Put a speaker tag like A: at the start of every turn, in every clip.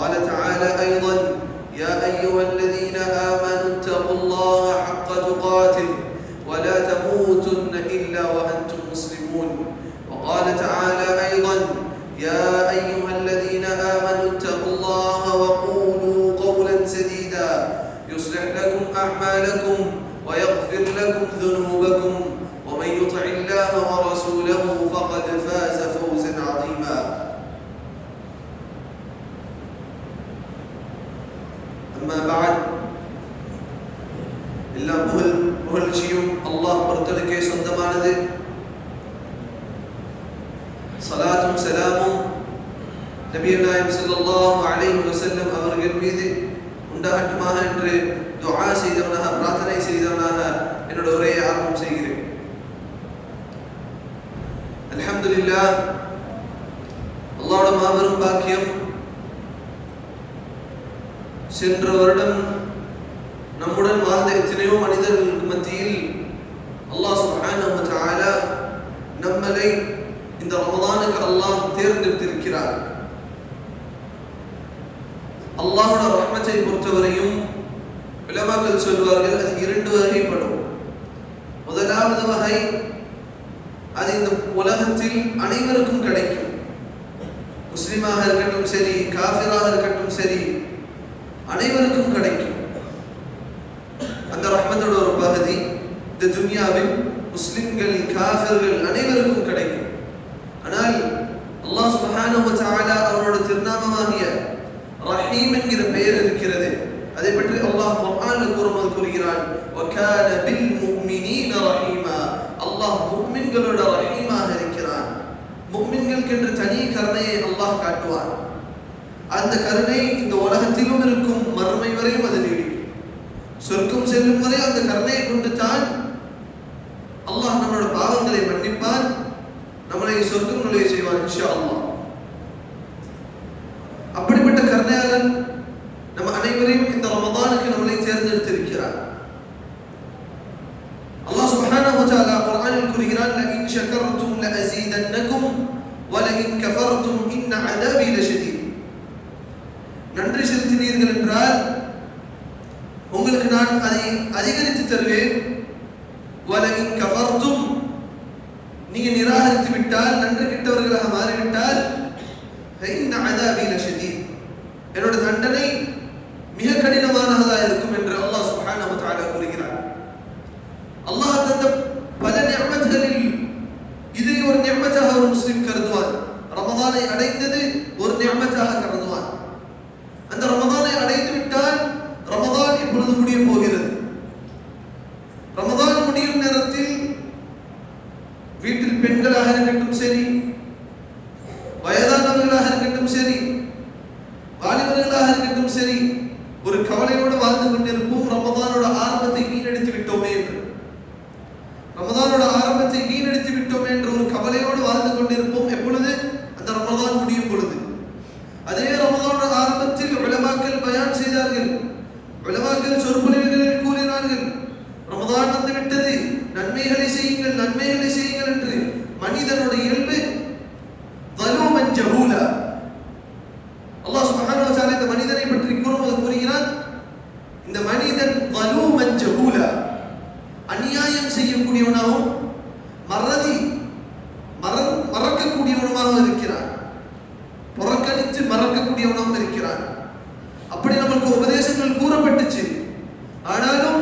A: قال تعالى أيضا: يا أيها الذين آمنوا اتقوا الله حق تقاته ولا تموتن إلا وأنتم مسلمون. وقال تعالى أيضا: يا أيها الذين آمنوا اتقوا الله وقولوا قولا سديدا يصلح لكم أعمالكم ويغفر لكم ذنوبكم ومن يطع الله ورسوله فقد فاز فوزا عظيما. أما بعد، எல்லா புகழ்ச்சியும் அல்லாஹ் ஒருத்தருக்கே சொந்தமானது. சலாத்தும் சலாமும் நபிகள் நாயகம் ஸல்லல்லாஹு அலைஹி வஸல்லம் அவர்கள் மீது உண்டாகட்டுமாக என்று துஆ செய்தவனாக, பிரார்த்தனை செய்தவனாக என்னோட உரையை ஆரம்பம் செய்கிறேன். அல்ஹம்துலில்லாஹ், அல்லாஹ்வுடைய மாபெரும் பாக்கியம். சென்ற வருடம் நம்முடன் வாழ்ந்த எத்தனையோ மனிதர்களுக்கு மத்தியில் அல்லாஹ் சுப்ஹானஹு வ தஆலா நம்மளை இந்த ரமதானுக்கு அல்லாஹ் தேர்ந்தெடுத்திருக்கிறார். அல்லாஹ்வுடைய ரஹ்மத்தை பொறுத்தவரையும் உலமாக்கள் சொல்வார்கள், அது இரண்டு வகைப்படும். முதலாவது வகை, அது இந்த உலகத்தில் அனைவருக்கும் கிடைக்கும். முஸ்லிமாக இருக்கட்டும் சரி, காஃபிராக இருக்கட்டும் சரி, அனைவருக்கும் கிடைக்கும். அந்த ரஹ்மத்தோட ஒரு பகுதி இந்த துன்யாவில் முஸ்லிம்கள், காஃபிர்கள் அனைவருக்கும் கிடைக்கும். ஆனால் அல்லாஹ் சுப்ஹானஹு வ தஆலா அவரோட திருநாமமாகிய ரஹீம் என்கிற பெயர் இருக்கிறது. அதை பற்றி அல்லாஹ் குர்ஆனில் கூறுகிறான், வகான பில் முஃமினீன ரஹீமா. அல்லாஹ் முஃமின்களோட ரஹீமாக இருக்கிறான். முஃமின்களுக்கு என்று தனி கருணையை அல்லாஹ் காட்டுவான். அந்த கருணை இந்த உலகத்திலும் இருக்கும், மறுமை வரையும் அது நீடிக்கும். சொர்க்கம் செல்லும் வரை அந்த கருணையை கொண்டு தான் அல்லாஹ் நம்மளோட பாவங்களை மன்னிப்பான், நம்மளை சொர்க்கம் நுழைய செய்வான் இன்ஷா அல்லாஹ். அப்படிப்பட்ட கருணையாளன் நம்ம அனைவரையும் இந்த ரமதானுக்கு நம்மளை தேர்ந்தெடுத்திருக்கிறார். அல்லாஹ் சுப்ஹானஹு வ தஆலா குர்ஆனில் கூறுகிறான், லஇன் ஷக்கர்தும் லஅஸீதன்னகும் வலஇன் கஃபர்தும் இன்ன அஸாபி லஷதீத். நன்றி செலுத்தினீர்கள் என்றால் உங்களுக்கு நான் அதை அதிகரித்து தருவேன். வலஇன் கஃபர்தும், நீங்க நிராகரித்து விட்டால், நன்றி கிட்டவர்களாக மாறிவிட்டால், இன்ன அஸாபி லஷதீத், என்னோட தண்டனை மிக கடினமானதாக இருக்கும் என்று அல்லாஹ் சுப்ஹானஹு வ தஆலா கூறுகிறார். அல்லாஹ் தந்த பல நிஅமத்களில் இதை ஒரு நிஅமத்தாக ஒரு முஸ்லிம் கருதுவான். ரமதானை அடைந்தது ஒரு நிஅமத்தாக கருதுவான். அந்த ரமதானை அடைந்து விட்டால் ரமதான் இப்பொழுது முடிய போகிறது. ரமதான் முடியும் நேரத்தில் வீட்டில் பெண்களாக இருக்கட்டும் சரி, வயதானவர்களாக இருக்கட்டும் சரி, வாலிபர்களாக இருக்கட்டும் சரி, ஒரு கவலையோடு வாழ்ந்து கொண்டிருப்போம், ரமதானோட ஆரம்பத்தை வீணடித்து விட்டோமே என்று. ரமதானோட ஆரம்பத்தை வீணடித்து விட்டோமே என்று ஒரு கவலையோடு வாழ்ந்து கொண்டிருப்போம். எப்பொழுது? அந்த ரமதான் முடியும் பொழுது. அதே ரமதானோட ஆரம்பத்தில் உலமாக்கள் பயான் செய்தார்கள், உலமாக்கள் சொற்பொழிவுகளில் கூறினார்கள், ரமதான் வந்து விட்டது, நன்மைகளை செய்யுங்கள், நன்மைகளை செய்யுங்கள் என்று. மனிதனோட இயல்பு தலூமன் ஜஹூலா. அல்லாஹ் சுப்ஹானஹு வ தஆலா இந்த மனிதனை பற்றி கூறுகிறான், இந்த மனிதன் தலூமன் ஜஹூலா, அநியாயம் செய்யக்கூடியவனாகவும் மறக்கக்கூடியவனுமாக இருக்கிறான், புறக்கணித்து மறக்கக்கூடியவனாகவும் இருக்கிறான். அப்படி நமக்கு உபதேசங்கள் கூறப்பட்டுச்சு. ஆனாலும்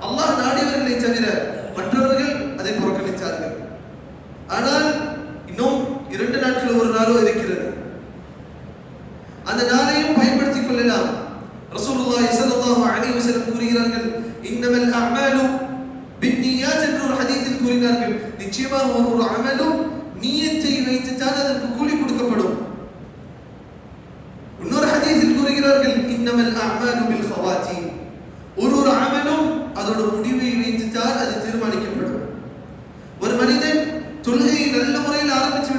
A: அல்லாஹ் நாடியவர்களை தவிர மற்றவர்கள் அதை புறக்கணித்தார்கள். ஆனால் இன்னும் 2 நாட்கள் ஒரு நாளோ இருக்கிறது. அந்த நாளையும் பயன்படுத்திக் கொள்ளலாம். ரசூலுல்லாஹி ஸல்லல்லாஹு அலைஹி வஸல்லம் கூறுகிறார்கள், இன்னமல் அஅமாலு பின்னியாத் என்ற ஒரு ஹதீஸில் கூறினார்கள், நிச்சயமாக ஒரு அமலும் நியத்தை வைத்து தான் அதற்கு கூலி கொடுக்கப்படும். இன்னொரு ஹதீஸில் கூறுகிறார்கள், இன்னமல் அஅமாலு பில் ஹவாத்தீம், ஒரு அமலும் அதோட முடிவை வைத்து தான் அது தீர்மானிக்கப்படும். ஒரு மனிதன் தொழுகையை நல்ல முறையில் ஆரம்பித்து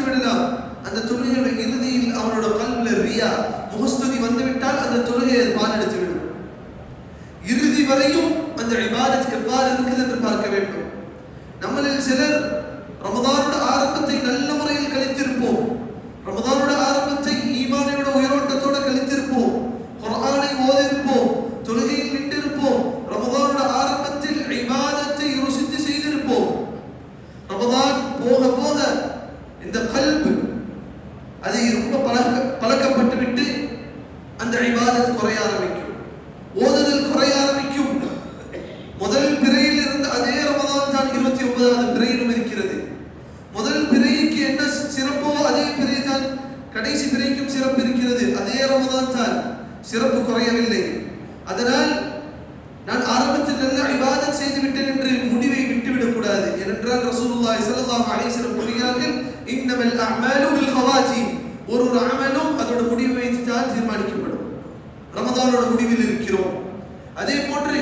A: விடலாம், அந்த தொழுகையோட இறுதியில் அவனோட கல்வில ரியா, முகஸ்துதி வந்துவிட்டால் அந்த தொழுகையை பாலெடுத்து விடும். இறுதி வரையும் அந்த இபாதத் எவ்வாறு இருக்குது என்று பார்க்க வேண்டும். நம்மளில் சிலர் ரமதானோட ஆரம்பத்தை நல்ல முறையில் அது ரொம்ப பழக்கப்பட்டு விட்டு அந்த இபாதத் குறைய ஆரம்பிக்கும், ஓதுதல் குறைய ஆரம்பிக்கும். முதல் பிறையில் இருந்து அதே ரமதான் தான் 29வது பிறையிலும் இருக்கிறது. முதல் பிறைக்கு என்ன சிறப்போ அதே பிறை தான் கடைசி பிறைக்கும் சிறப்பு இருக்கிறது. அதே ரமதான் தான், சிறப்பு குறையவில்லை. அதனால் நான் ஆரம்பத்தில் நல்ல இபாதத் செய்து விட்டேன் என்று முடிவை விட்டுவிடக் கூடாது. ஏனென்றால் ரசூலுல்லாஹி ஸல்லல்லாஹு அலைஹி வஸல்லம் கூறுகிறார்கள், இன்னமல் அஅமாலு பில் ஹவாதீம். ஒரு அமலும் அதோட முடிவை வைத்து தான் தீர்மானிக்கப்படும். ரமதானோட முடிவில் இருக்கிறோம். அதே போன்று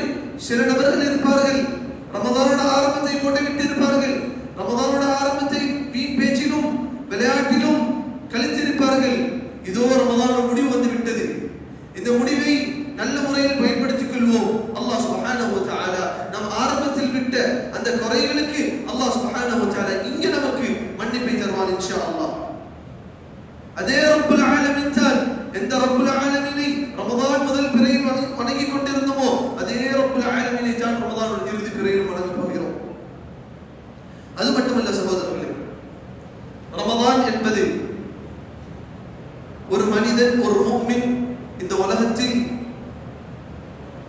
A: சில நபர்கள் இருப்பார்கள், ரமதானோட ஆரம்பத்தை போட்டு விட்டு இருப்பார்கள். ரமதானோட ஆரம்பத்தை வீண் பேச்சிலும் விளையாட்டிலும் கழித்திருப்பார்கள். இதோ ரமதானோட முடிவு வந்து விட்டது, இந்த முடிவை நல்ல முறையில் பயன்படுத்திக் கொள்வோம். அல்லாஹ் சுப்ஹானஹு வ தஆலா நம் ஆரம்பத்தில் விட்ட அந்த குறைகளுக்கு அல்லாஹ் சுப்ஹானஹு வ தஆலா இங்கே நமக்கு மன்னிப்பை தருவான் இன்ஷா அல்லாஹ். அதே ரப்புல் ஆலமீன் தான், எந்த ரப்புல் ஆலமீனை ரமதான் முதல் பிறையில் வணங்கிக் கொண்டிருந்தோமோ அதே ரப்புல் ஆலமீனை தான் ரமதானோட இறுதி பிறையில் வணங்கப் போகிறோம். அது மட்டுமல்ல சகோதரர்களே, ரமதான் என்பது ஒரு மனிதன், ஒரு முஃமின் இந்த உலகத்தில்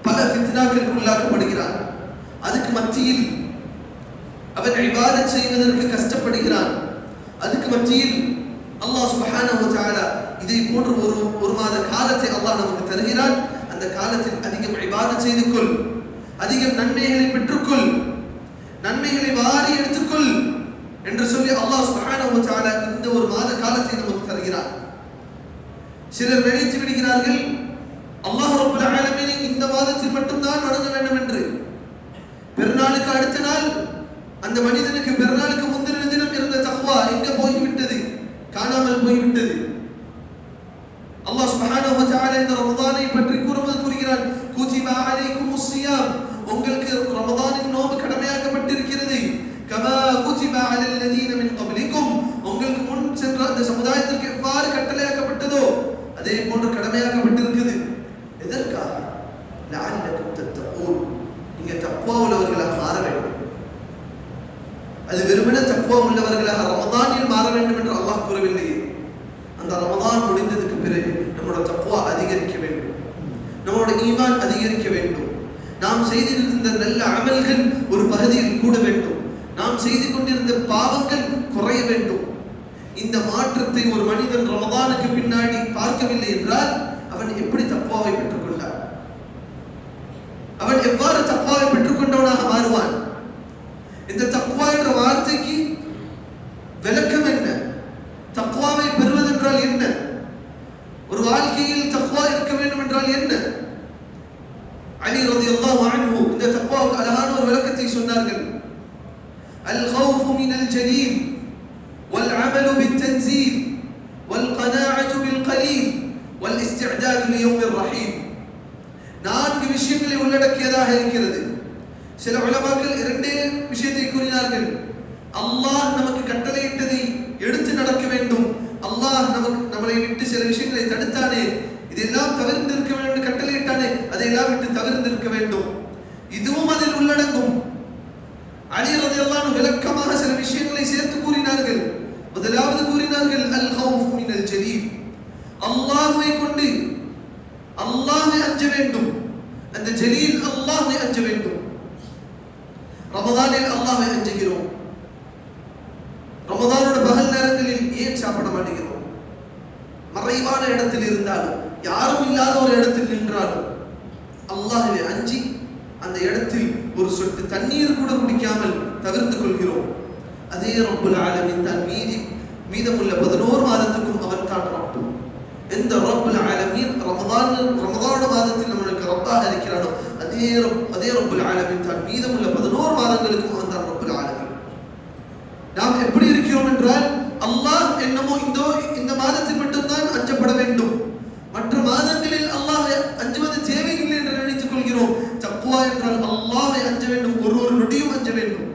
A: பல ஃபித்னாக்களுக்கு உள்ளாக்கப்படுகிறான். அதுக்கு மத்தியில் அவன் இபாதத் செய்வதற்கு கஷ்டப்படுகிறான். அதுக்கு மத்தியில் அல்லாஹ் சுப்ஹானஹு வ தஆலா இதை போன்ற ஒரு மாத காலத்தை அல்லாஹ் நமக்கு தருகிறான். அந்த காலத்தில் அதிகம் இபாதத் செய்து கொள், அதிகம் நன்மைகளை பெற்றுக்கொள், நன்மைகளை வாரி எடுத்துக்கொள் என்று சொல்லி அல்லாஹ் சுப்ஹானஹு வ தஆலா இந்த ஒரு மாத காலத்தை நமக்கு தருகிறான். சிலர் நினைத்து விடுகிறார்கள் அல்லாஹ் ரப்புல் ஆலமீனை இந்த மாதத்தில் மட்டும்தான் வணங்க வேண்டும் என்று. பெருநாளுக்கு அடுத்த நாள் அந்த மனிதனுக்கு பெருநாளுக்கு முந்தின தினம் இருந்த தக்வா எங்க போய்விட்டது, காணாமல் போய்விட்டது. அல்லாஹ் சுப்ஹானஹு வ தஆலா இந்த ரமதானை பற்றி கூறுகிறான், குதிப அலைக்குமுஸ் ஸியாம், உங்களுக்கு ரமதானின் நோன்பு கடமையாக்கப்பட்டிருக்கிறது. கமா குதிப அலல் லதீன மின் கப்லிக்கும், உங்களுக்கு முன் சென்ற அந்த சமுதாயத்திற்கு எவ்வாறு கட்டளையாக்கப்பட்டதோ அதே போன்று கடமையாக்கப்பட்டிருக்கிறது. எதற்காக? லஅல்லக்கும் தத்தகூன், நீங்க தக்வா உள்ளவர்களாக மாற வேண்டும். அது வெறுமனே தக்வா உள்ளவர்களாக ரமதானில் மாற வேண்டும் என்று அல்லாஹ் கூறவில்லை. அந்த ரமதான் முடிந்ததுக்கு பிறகு நம்மளோட தக்வா அதிகரிக்க வேண்டும், நம்மளோட ஈமான் அதிகரிக்க வேண்டும், நாம் செய்திருந்த நல்ல அமல்கள் ஒரு பகுதியில் கூட வேண்டும், நாம் செய்து கொண்டிருந்த பாவங்கள் குறைய வேண்டும். இந்த மாற்றத்தை ஒரு மனிதன் ரமதானுக்கு பின்னாடி பார்க்கவில்லை என்றால் அவன் எப்படி தக்வாவை பெற்றுக் கொண்டான், அவன் எவ்வாறு தக்வாவை பெற்றுக் கொண்டவனாக மாறுவான்? இந்த தக்வா என்ற வார்த்தைக்கு விளக்கம் என்ன? தக்வாவை பெறுவதென்றால் என்ன? ஒரு வாழ்க்கையில் தக்வா இருக்க வேண்டும் என்றால் என்ன? அலி ரலியல்லாஹு அன்ஹு இந்த தக்வாவுக்கு அழகான ஒரு விளக்கத்தை சொன்னார்கள். அல் கௌஃபு மினல் ஜலீல் வல் அமலு பித்தன்சீல் வல் கனாஅத்து பில் கலீல் வல் இஸ்திஅதாது லியௌமிர் ரஹீம். 4 விஷயங்களை உள்ளடக்கியதாக இருக்கிறது. சில உலமாக்கள் 2 விஷயத்தை கூறினார்கள். அல்லாஹ் நமக்கு கட்டளையிட்டதை எடுத்து நடக்க வேண்டும். அல்லாஹ் நம்மளை விட்டு சில விஷயங்களை தடுத்தானே, இதெல்லாம் தவிர்த்து இருக்க வேண்டும் கட்டளையிட்டானே, அதையெல்லாம் விட்டு தவிர்த்து இருக்க வேண்டும். இதுவும் அதில் உள்ளடங்கும். அலி ரலியல்லாஹு அன்ஹு விளக்கமாக சில விஷயங்களை சேர்த்து கூறினார்கள். முதலாவது கூறினார்கள் அல் கௌஃப் மினல் ஜலீல், அல்லாஹ்வை கொண்டு அல்லாஹ்வை அஞ்ச வேண்டும். அந்த ஜலீல் அல்லாஹ்வை அஞ்ச வேண்டும். ரமதானில் அல்லாஹ்வை அஞ்சுகிறோம். ரமதானோட பகல் நேரங்களில் ஏன் சாப்பிட மாட்டேங்கிறோம்? மறைவான இடத்தில் இருந்தாலும், யாரும் இல்லாத ஒரு இடத்தில் நின்றாலும் அல்லாஹ்வை அஞ்சி அந்த இடத்தில் ஒரு சொட்டு தண்ணீர் கூட குடிக்காமல் தவிர்த்து கொள்கிறோம். அதே ரப்புல் ஆலமீன் தான் மீதமுள்ள 11 மாதத்துக்கும் அவன் தான் ரப்பு. எந்த ரப்புல் ஆலமீன் ரமதான மாதத்தில் நம்மளுக்கு ரப்பாக இருக்கிறானோ அதே ரப்புல் ஆலமீன் தான் மீதமுள்ள 11 மாதங்களுக்கும் அவன் தான் ரப்புல் ஆலமீன். நாம் எப்படி இருக்கிறோம் என்றால் அல்லாஹ் என்னமோ இந்த மாதத்தில் மட்டும்தான் அஞ்சப்பட வேண்டும், மற்ற மாதங்களில் அல்லாஹ்வை அஞ்சுவது தேவையில்லை என்று நினைத்துக் கொள்கிறோம். தக்வா என்றால் அல்லாஹ்வை அஞ்ச வேண்டும், ஒரு நொடியும் அஞ்ச வேண்டும்.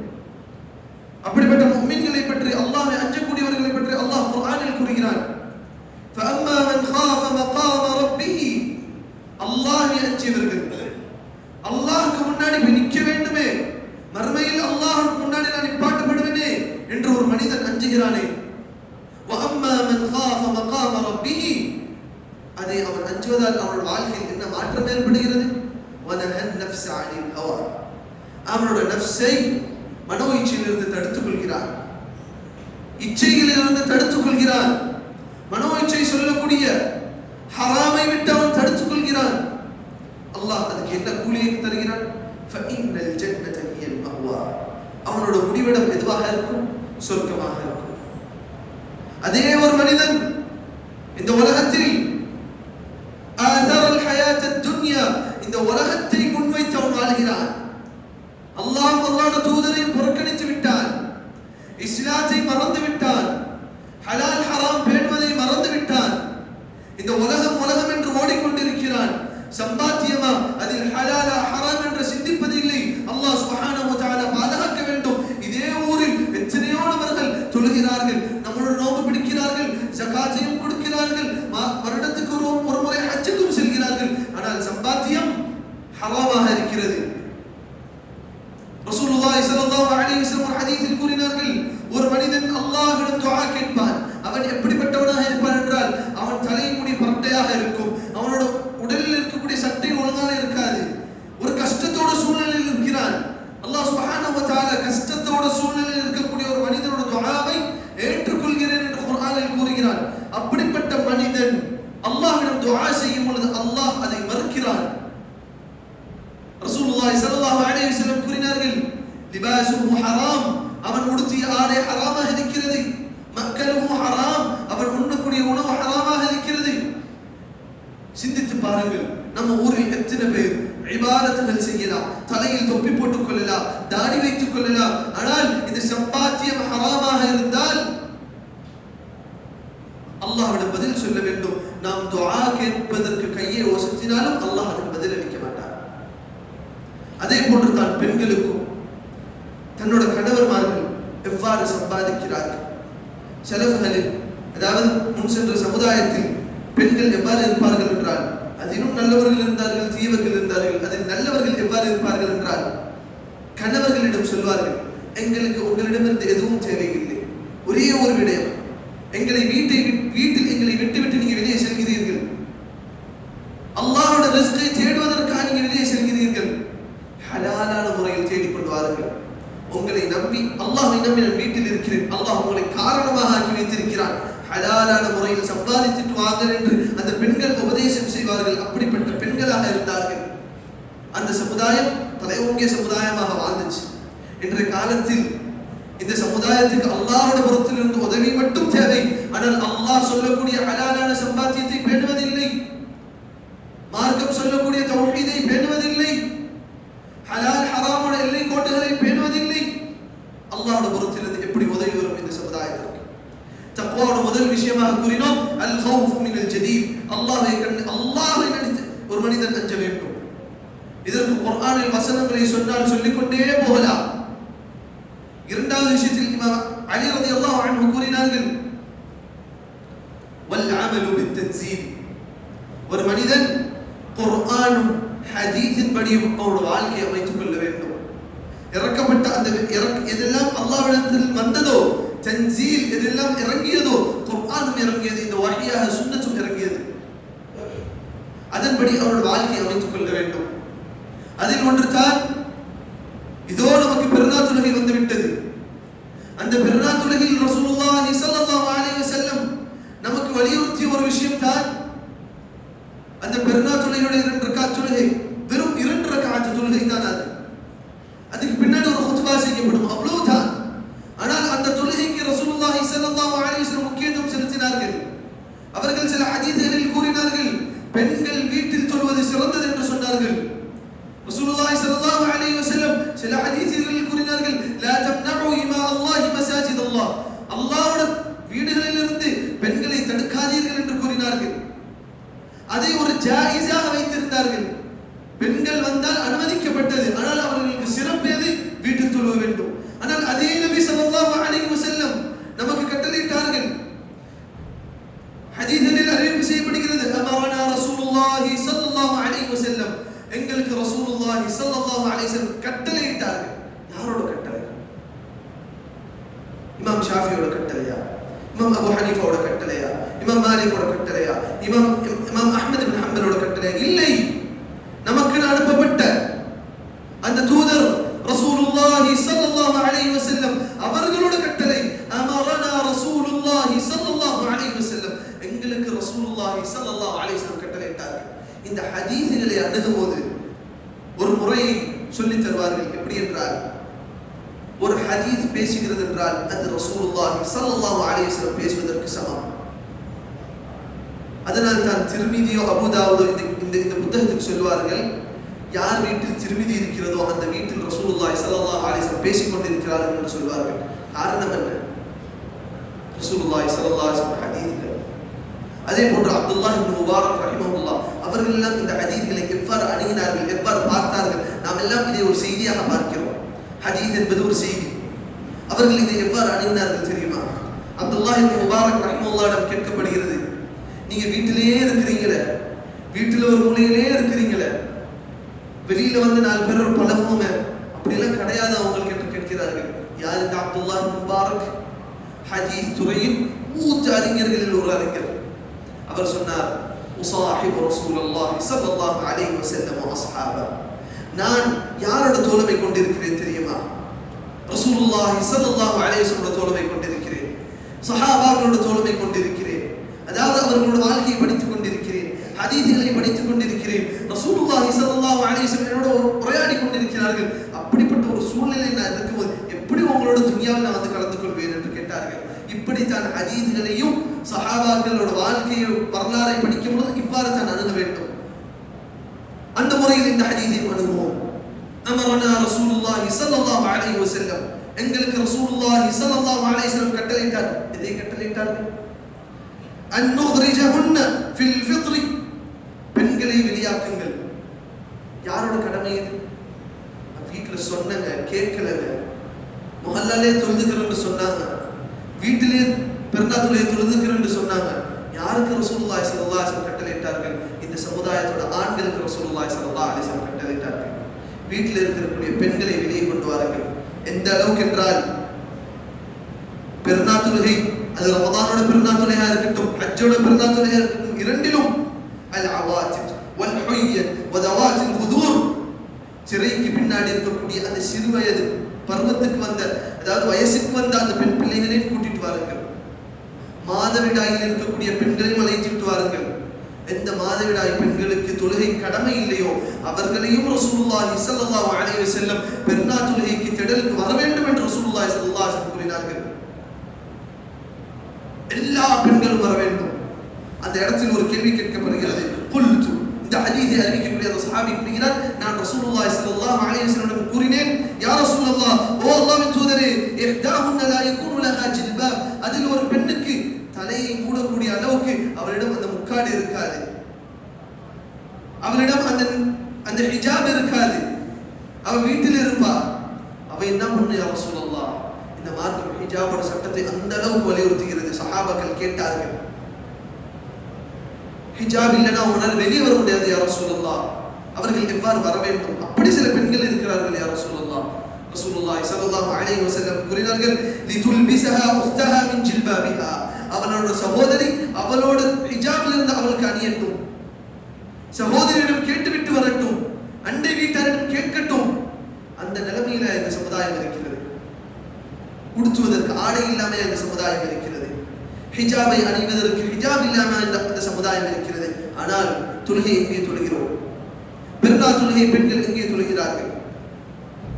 A: அப்படிப்பட்ட முஃமின்களை பற்றி, அல்லாஹ்வை அஞ்சக்கூடியவர்களை பற்றி அல்லாஹ் குர்ஆனில் கூறுகிறான். فَأَمَّا مَنْ خَافَ مَقَامَ رَبِّهِ, அல்லாஹ்வை அஞ்சியவர்கள், அல்லாஹ்வுக்கு முன்னாடி நிற்க வேண்டுமே, மறுமையில் அல்லாஹ்வுக்கு முன்னாடி நான் நிப்பாட்டப்படுவேனே என்று ஒரு மனிதன் அஞ்சுகிறானே, وَأَمَّا مَنْ خَافَ مَقَامَ رَبِّهِ அதை அவன் அஞ்சுவதால் அவனோட வாழ்க்கையில் என்ன மாற்றம் ஏற்படுகிறது? وَنَهَى النَّفْسَ عَنِ الْهَوَى அவனோட நஃப்ஸை மனோ இச்சையிலிருந்து தடுத்துக் கொள்கிறான், இச்சைகளிலிருந்து தடுத்துக் கொள்கிறான். மனோ இச்சை சொல்லக்கூடிய ஹராமை விட்டு அவன் தடுத்துக் கொள்கிறான். அல்லாஹ் அதுக்கு என்ன கூலியை தருகிறான்? فَإِنَّ الْجَنَّةَ هِيَ الْمَأْوَى அவனோட முடிவிடம் எதுவாக இருக்கும்? சொர்க்கமாக இருக்கும். அதே ஒரு மனிதன் இந்த உலகத்தில் آثر الحياة الدنيا இந்த உலகத்தை முன்வைத்து அவன் வாழ்கிறான். அல்லாஹ்வுடைய தூதரை புறக்கணித்து விட்டான், இஸ்லாத்தை மறந்து விட்டான், ஹலால் ஹராம் பேணுவதை மறந்து விட்டான். இந்த உலகம் உலகம் என்று ஓடிக்கொண்டிருக்கிறான். சம்பாத்தியமா அதில் ஹலாலா ஹராம் என்று சிந்திப்பதில்லை. அல்லாஹ் சுப்ஹானஹு வ தஆலா பாதுகாக்க வேண்டும். இதே ஊரில் எத்தனையோ நபர்கள் தொழுகிறார்கள், நம்மளோட நோன்பு பிடிக்கிறார்கள், ஜகாத்தையும் கொடுக்கிறார்கள், வருடத்துக்கு ஒரு முறை ஹஜ்ஜுக்கும் செல்கிறார்கள். ஆனால் சம்பாத்தியம் ஹராமாக இருக்கிறது. ரசூலுல்லாஹி ஸல்லல்லாஹு அலைஹி வஸல்லம் ஒரு ஹதீஸில் கூறினார்கள், ஒரு மனிதன் அல்லாஹ்விடம் துஆ கேட்பான். அவன் எப்படிப்பட்டவனாக இருப்பான் என்றால், அவன் தலைமுடி பரட்டையாக இருக்கும், அவனோட உடலில் இருக்கக்கூடிய சட்டை ஒழுங்காக இருக்காது, ஒரு கஷ்டத்தோட சூழ்நிலையில் இருக்கிறான். அல்லாஹ் சுப்ஹானஹு வ தஆலா கஷ்டத்தோட சூழ்நிலையில் இருக்கக்கூடிய ஒரு மனிதனோட துஆவை ஏற்றுக்கொள்கிறேன் என்று குர்ஆனில் கூறுகிறான். அப்படிப்பட்ட மனிதன் அல்லாஹ்விடம் துஆ செய்யும் பொழுது அல்லாஹ் அதை மறுக்கிறான். ரசூலுல்லாஹி ஸல்லல்லாஹு அலைஹி வஸல்லம் கூறினார்கள், லிபாசுஹு ஹராம் அவன் உடுத்திய ஆடை ஹராமாக இருக்கிறது, மக்களுஹு ஹராம் அவன் உண்ணக்கூடிய உணவு ஹராமாக இருக்கிறது. சிந்தித்து பாருங்கள், நம்ம ஊரில் எத்தனை பேர் இபாதத்துகள் செய்யலாம், தலையில் தொப்பி போட்டுக் கொள்ளலாம், தாடி வைத்துக் கொள்ளலாம், ஆனால் இந்த சம்பாத்தியம் ஹராமாக இருந்தால் அல்லாஹ்விடம் பதில் சொல்ல வேண்டும். நாம் துஆ கேட்பதற்கு கையை ஒசத்தினாலும் அல்லாஹ் அதற்கு பதில் அளிக்க மாட்டார். அதே போன்று தான் பெண்களுக்கும் தன்னோட கணவர்மார்கள் எவ்வாறு சம்பாதிக்கிறார்கள். செலவுகளில், அதாவது முன் சென்ற சமுதாயத்தில் பெண்கள் எவ்வாறு இருப்பார்கள் என்றால், அதிலும் நல்லவர்கள் இருந்தார்கள், தீயவர்கள் இருந்தார்கள். அதில் நல்லவர்கள் எவ்வாறு இருப்பார்கள் என்றால், கணவர்களிடம் சொல்வார்கள், எங்களுக்கு உங்களிடமிருந்து எதுவும் தேவையில்லை, ஒரே ஒரு விடயம், எங்களை வீட்டில் எங்களை விட்டுவிட்டு நீங்க வெளியே செல்கிறீர்கள், அல்லாஹ்வோட ரிஸ்கை தேடுவதற்காக நீங்க வெளியே செல்கிறீர்கள், ஹலாலான முறையில் தேடிக்கொண்டு வாருங்கள். உங்களை நம்பி, அல்லாஹ்வை நம்பி நான் வீட்டில் இருக்கிறேன், அல்லாஹ் உங்களை காரணமாக ஆக்கி வைத்திருக்கிறான், ஹலாலான முறையில் சம்பாதித்துட்டு வாங்க என்று அந்த பெண்கள் உபதேசம் செய்வார்கள். அப்படிப்பட்ட பெண்களாக இருந்தார்கள். அந்த சமுதாயம் தலையோங்கிய சமுதாயமாக வாழ்ந்துச்சு. இன்றைய காலத்தில் இந்த சமுதாயத்துக்கு அல்லாஹ்வோட புறத்திலிருந்து உதவி மட்டும் தேவை. ஆனால் அல்லாஹ் சொல்லக்கூடிய ஹலாலான சம்பாத்தியத்தை பேணுவதில்லை, மார்க்கம் சொல்லக்கூடிய தௌஹீதை பேணுவதில்லை, ஹலால் ஹராமான எல்லை கோட்டுகளை பேணுவதில்லை. அல்லாஹ்வோட புறத்திலிருந்து எப்படி உதவி வரும் இந்த சமுதாயத்திற்கு? தக்வாவோட முதல் விஷயமாக கூறினோம், அல் ஹவுஃப் மினல் ஜதீத், அல்லாஹ்வை நினைத்து ஒரு மனிதன் அஞ்ச வேண்டும். இதற்கு குர்ஆனில் வசனங்களை சொன்னால் சொல்லிக்கொண்டே போகலாம். இரண்டாவது விஷயத்தில் இமாம் அலி ரலியல்லாஹு அன்ஹு கூறினார்கள், வல் அமலு பித்தன்சீல், ஒரு மனிதன் குர்ஆனும் ஹதீஸின் படியும் அவருடைய வாழ்க்கையை அமைத்துக் கொள்ள வேண்டும். இறக்கப்பட்ட அந்த எதெல்லாம் அல்லாஹ்விடத்தில் வந்ததோ, தன்சீல் எதெல்லாம் இறங்கியதோ, குர்ஆனும் இறங்கியது, இந்த வஹியாக சுன்னத்தும் இறங்கியது, அதன்படி அவருடைய வாழ்க்கையை அமைத்துக் கொள்ள வேண்டும். அதில் ஒன்று தான், இதோ நமக்கு பெருநாள் தொழுகை வந்துவிட்டது. அந்த பெருநாள் தொழுகையில் ரசூலுல்லாஹி ஸல்லல்லாஹு அலைஹி வஸல்லம் நமக்கு வலியுறுத்திய ஒரு விஷயம் தான், அந்த பெருநாள் தொழுகையோட 2 ரக்காத் தொழுகை வெறும் 2 ரக்காத் தொழுகை தான். அதுக்கு பின்னாடி ஒரு குத்பா செய்யப்படும், அவ்வளவுதான். ஆனால் அந்த தொழுகைக்கு ரசூலுல்லாஹி ஸல்லல்லாஹு அலைஹி வஸல்லம் முக்கியத்துவம் செலுத்தினார்கள். அவர்கள் சில ஹதீஸ்களில் கூறினார்கள், பெண்கள் வீட்டில் தொழுவது சிறந்தது என்று சொன்னார்கள். ரசூலுல்லாஹி ஸல்லல்லாஹு அலைஹி வஸல்லம் சில ஹதீஸ்களில் கூறினார்கள், லா தம்னஉ இமா அல்லாஹி மசாஜித் அல்லாஹ், அல்லாஹ்வுடைய வீடுகளிலிருந்து பெண்களை தடுக்காதீர்கள் என்று கூறினார்கள். அதை ஒரு ஜாயிஸாக வைத்திருந்தார்கள். பெண்கள் வந்தால் அனுமதிக்கப்பட்டது, ஆனால் அவர்களுக்கு சிறப்பு எது? வீட்டில் தொழுவ வேண்டும். ஆனால் அதே நபி ஸல்லல்லாஹு அலைஹி வஸல்லம் நமக்கு கட்டளையிட்டார்கள். ஹதீஸ்களில் அறிவிப்பு செய்யப்படுகிறது, அமரனா ரசூலுல்லாஹி ஸல்லல்லாஹு அலைஹி வஸல்லம், எங்களுக்கு ரசூலுல்லாஹி ஸல்லல்லாஹு அலைஹி வஸல்லம் கட்டளையிட்டார்கள். யாரோட கட்டளை? இமாம் ஷாஃபியோட கட்டளையா? இமாம் அபு ஹனீஃபாவோட கட்டளையா, இமாம் மாலிக்கோட கட்டளையா, இமாம் அஹ்மத் இப்னு ஹம்பலோட கட்டளையா? இல்லை. நமக்கு அனுப்பப்பட்ட அந்த தூதர் ரசூலுல்லாஹி ஸல்லல்லாஹு அலைஹி வஸல்லம் அவர்களோட கட்டளை. அமரனா ரசூலுல்லாஹி ஸல்லல்லாஹு அலைஹி வஸல்லம், எங்களுக்கு ரசூலுல்லாஹி ஸல்லல்லாஹு அலைஹி வஸல்லம் கட்டளையிட்டார்கள். இந்த ஹதீஸ்களை அணுகும்போது ஒரு முறையை சொல்லி தருவார்கள். எப்படி என்றால், ஒரு ஹதீஸ் பேசுகிறது என்றால் அது ரசூலுல்லாஹி ஸல்லல்லாஹு அலைஹி வஸல்லம் பேசுவதற்கு சமம். அதனால் தான் திர்மிதியோ அபூதாவதோ இந்த புத்தகத்துக்கு சொல்வார்கள், யார் வீட்டில் திருமிதி இருக்கிறதோ அந்த வீட்டில் ரசூலுல்லாஹி ஸல்லல்லாஹு அலைஹி வஸல்லம் பேசிக் கொண்டிருக்கிறார்கள் என்று சொல்வார்கள். காரணம் என்ன? ரசூலுல்லாஹி ஸல்லல்லாஹு அலைஹி வஸல்லம் ஹதீஸ்கள். அதே போன்று அப்துல்லாஹ் இப்னு முபாரக் ரஹிமஹுல்லாஹ் அவர்கள் எல்லாம் இந்த ஹதீஸ்களை எவ்வாறு அணுகினார்கள், எவ்வாறு பார்த்தார்கள்? நாம் எல்லாம் இதை ஒரு செய்தியாக பார்க்கிறோம். ஹதீஸ் என்பது ஒரு செய்தி. அவர்கள் இதை எவ்வாறு அணுகினார்கள் தெரியுமா? அப்துல்லாஹ் இப்னு முபாரக் ரஹிமஹுல்லாஹ்விடம் கேட்கப்படுகிறது, நீங்க வீட்டிலேயே இருக்கிறீங்களே, வீட்டில் ஒரு மூலையிலே இருக்கிறீங்களே, வெளியில வந்து 4 பேரோட பழகுவோமே, அப்படியெல்லாம் கிடையாது அவங்களுக்கு என்று கேட்கிறார்கள். யார் இந்த அப்துல்லாஹ் இப்னு முபாரக்? ஹதீஸ் துறையின் மூத்த அறிஞர்களில் ஒரு அறிஞர். அவர் சொன்னார், உஸாஹிபு ரசூலுல்லாஹி ஸல்லல்லாஹு அலைஹி வஸல்லம் வ அஸ்ஹாபா, நான் யாரோட தோழமை கொண்டிருக்கிறேன் தெரியுமா? ரசூலுல்லாஹி ஸல்லல்லாஹு அலைஹி வஸல்லம் தோழமை கொண்டிருக்கிறேன், சஹாபாக்களோட தோழமை கொண்டிருக்கிறேன். அதாவது அவர்களோட வாழ்க்கையை படித்துக் கொண்டிருக்கிறேன், ஹதீஸ்களை படித்துக் கொண்டிருக்கிறேன். ரசூலுல்லாஹி ஸல்லல்லாஹு அலைஹி வஸல்லம் உரையாடி கொண்டிருக்கிறார்கள். அப்படிப்பட்ட ஒரு சூழ்நிலை நான் இருக்கும்போது எப்படி உங்களோட துன்யாவில் நான் வந்து கலந்து கொள்வேன் என்று கேட்டார்கள். இப்படித்தான் ஹதீஸ்களையும் சஹாபாக்களோட வாழ்க்கையை வரலாறை படிக்கும் போது இவ்வாறு தான் அணுக வேண்டும். அந்த முறையில் இந்த ஹதீஸை அணுகுவோம். அமரனா ரசூலுல்லாஹி ஸல்லல்லாஹு அலைஹி வஸல்லம், எங்களுக்கு ரசூலுல்லாஹி ஸல்லல்லாஹு அலைஹி வஸல்லம் கட்டளையிட்டார். எதை கட்டளையிட்டார்கள்? அன் நுஹ்ரிஜஹுன்ன ஃபில் ஃபித்ரி, பெண்களை வெளியாக்குங்கள். யாரோட கடமை இது? வீட்டுல சொன்னங்க, கேட்கலங்க, முஹல்லாலே தொழுதுக்கிறன்னு சொன்னாங்க, வீட்டிலே பெருநாத்துலே தொழுதுக்கிறன்னு சொன்னாங்க. யாருக்கு ரசூலுல்லாஹி ஸல்லல்லாஹு அலைஹி வஸல்லம் கட்டளையிட்டார்கள்? இந்த சமுதாயத்தோட ஆண்களுக்கு ரசூலுல்லாஹி ஸல்லல்லாஹு அலைஹி வஸல்லம் கட்டளையிட்டார்கள். வீட்டில் இருக்கக்கூடிய பெண்களை வெளியே கொண்டு வாருங்கள். எந்த அளவுக்கு என்றால், பெருநாத்துலகை, அது ரமதானோட பெருநாத்துலையா இருக்கட்டும், ஹஜ்ஜோட பெருநாத்துலையா இருக்கட்டும், இரண்டிலும் அல் அவாத்தித் வல் ஹுய்ய வதவாத்தில் ஹுதூர், சிறைக்கு பின்னாடி இருக்கக்கூடிய அந்த சிறு வயது பருவத்துக்கு வந்த, அதாவது வயசுக்கு வந்த அந்த பெண் பிள்ளைகளையும் கூட்டிட்டு வாருங்கள். மாதவிடாயில் இருக்கக்கூடிய பெண்களையும் அழைத்துட்டு வாருங்கள். எந்த மாதவிடாய் பெண்களுக்கு தொழுகை கடமை இல்லையோ அவர்களையும் ரசூலுல்லாஹி ஸல்லல்லாஹு அலைஹி வஸல்லம் பெருநாள் தொழுகைக்கு திடலுக்கு வர வேண்டும் என்று ரசூலுல்லாஹி ஸல்லல்லாஹு அலைஹி வஸல்லம் கூறினார்கள். எல்லா பெண்களும் வர வேண்டும். அந்த இடத்தில் ஒரு கேள்வி கேட்கப்படுகிறது. குல்து, இந்த ஹதீஸை அறிவிக்கக்கூடிய அந்த சஹாபி கூறுகிறார், நான் ரசூலுல்லாஹி ஸல்லல்லாஹு அலைஹி வஸல்லம் கூறினேன், யா ரசூலல்லாஹ், ஓ அல்லாஹ்வின் தூதரே, இஹ்தாஹுன்ன லா யகூனு லஹா ஜில்பாப், அதில் ஒரு பெண்ணுக்கு தலையை மூடக்கூடிய அளவுக்கு அவளிடம் அந்த முக்காடு இருக்காது, அவளிடம் அந்த ஹிஜாப் இருக்காது, அவ வீட்டில் இருப்பா. அவ என்ன பண்ணு யா ரசூலல்லாஹ்? இந்த மார்க்கம் ஹிஜாபோட சட்டத்தை அந்த அளவுக்கு வலியுறுத்துகிறது. சஹாபாக்கள் கேட்டார்கள், ஹிஜாப் இல்லைன்னா அவங்களால வெளியே வர முடியாது யா ரசூலல்லாஹ், அவர்கள் எவ்வாறு வர வேண்டும்? அப்படி சில பெண்கள் இருக்கிறார்கள் யா ரசூலல்லாஹ். ரசூலுல்லாஹி ஸல்லல்லாஹு அலைஹி வஸல்லம் கூறினார்கள், லிதுல்பிஸஹா உக்தஹா மின் ஜில்பாபிஹா, அவளோட சகோதரி அவளோட ஹிஜாபில் இருந்து அவளுக்கு அணியட்டும், சகோதரியிடம் கேட்டுவிட்டு வரட்டும், அண்டை வீட்டாரிடம் கேட்கட்டும். அந்த நிலைமையில இந்த சமுதாயம் இருக்கிறது. உடுத்துவதற்கு ஆடை இல்லாம இந்த சமுதாயம் இருக்கிறது. ஹிஜாபை அணிவதற்கு ஹிஜாப் இல்லாம இந்த சமுதாயம் இருக்கிறது. ஆனால் தொழுகை எங்கே தொழுகிறோம்? பெருநாள் தொழுகை பெண்கள் எங்கே தொழுகிறார்கள்?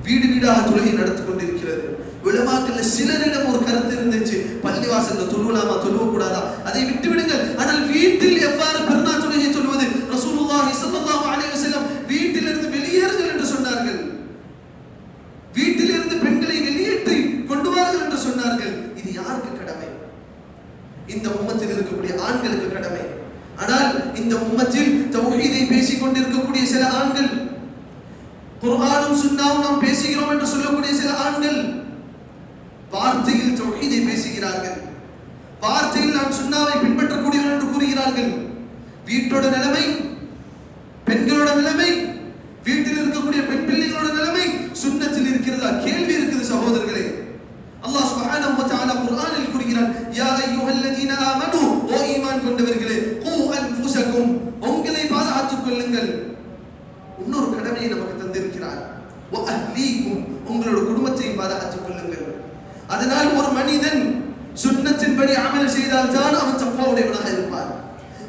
A: வீடு வீடாக தொழுகை நடத்தி கொண்டிருக்கிறது. உலமாக்கள் சிலரிடம் ஒரு கருத்து இருந்துச்சு, பள்ளிவாசல்ல தொழுவலாமா தொழுவக்கூடாதா, அதை விட்டு விடுங்கள். ஆனால் வீட்டில் எவ்வாறு பெருநாள் தொழுகை சொல்வது? ரசூலுல்லாஹி ஸல்லல்லாஹு அலைஹி வஸல்லம் வீட்டிலிருந்து வெளியேறுங்கள் என்று சொன்னார்கள். வீட்டிலிருந்து பெண்களை வெளியேற்றி கொண்டு வாருங்கள் என்று சொன்னார்கள். இது யாருக்கு கடமை? இந்த உம்மத்தில் இருக்கக்கூடிய ஆண்களுக்கு கடமை. ஆனால் இந்த உம்மத்தில் தௌஹீதை பேசிக் கொண்டிருக்கக்கூடிய சில ஆண்கள், குர்ஆனும் சுன்னாவும் நாம் பேசுகிறோம் என்று சொல்லக்கூடிய சில ஆண்கள் வார்த்தையில் தௌஹீதை பேசுகிறார்கள், வார்த்தையில் நாம் சுன்னாவை பின்பற்றக்கூடியவர்கள் என்று கூறுகிறார்கள். வீட்டோட நிலைமை, பெண்களோட நிலைமை, வீட்டில் இருக்கக்கூடிய பெண் பிள்ளைகளோட நிலைமை சுன்னத்தில் இருக்கிறதா? கேள்வி இருக்குது சகோதரர்களே. அல்லாஹ் சுப்ஹானஹு வ தஆலா குர்ஆனில் கூறுகிறார், யா அய்யுஹல்லதீன வஅஹ்லீக்கும் உங்களோட குடும்பத்தையும் பாதுகாத்துக் கொள்ளுங்கள். அதனால் ஒரு மனிதன் சுன்னத்தின்படி அமல் செய்தால் தான் அவன் தக்வாவுடையவனாக இருப்பான்.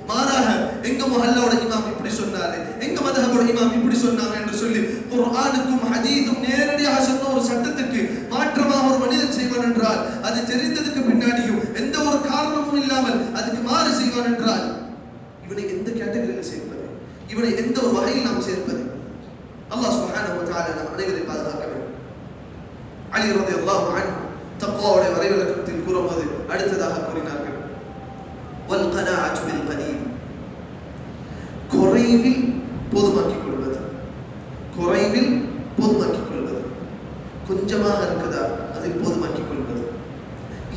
A: மாறாக எங்க முஹல்லாவோட இமாம் இப்படி சொன்னாரு, எங்க மதஹபோட இமாம் இப்படி சொன்னாங்க என்று சொல்லி குர்ஆனுக்கும் ஹதீஸும் நேரடியாக சொன்ன ஒரு சட்டத்துக்கு மாற்றமாக ஒரு மனிதன் செய்வான் என்றால், அது தெரிந்ததுக்கு பின்னாடியும் எந்த ஒரு காரணமும் இல்லாமல் அதுக்கு மாறு செய்வான் என்றால், இவனை எந்த கேட்டகரியில் சேர்ப்பது, இவனை எந்த ஒரு வகையில் நாம் சேர்ப்பது? அல்லாஹ் சுப்ஹானஹு வ தஆலா நம் அனைவரையும் பாதுகாக்க வேண்டும். அலி ரலியல்லாஹு அன்ஹு தக்வாவுடைய வரைவிலக்கணத்தில் கூறும்போது அடுத்ததாக கூறினார்கள், வல் கனாஅத்து பில் கலீல், குறைவில் போதுமாக்கிக் கொள்வது. குறைவில் போதுமாக்கிக் கொள்வது, கொஞ்சமாக இருக்குதா அதில் போதுமாக்கிக் கொள்வது.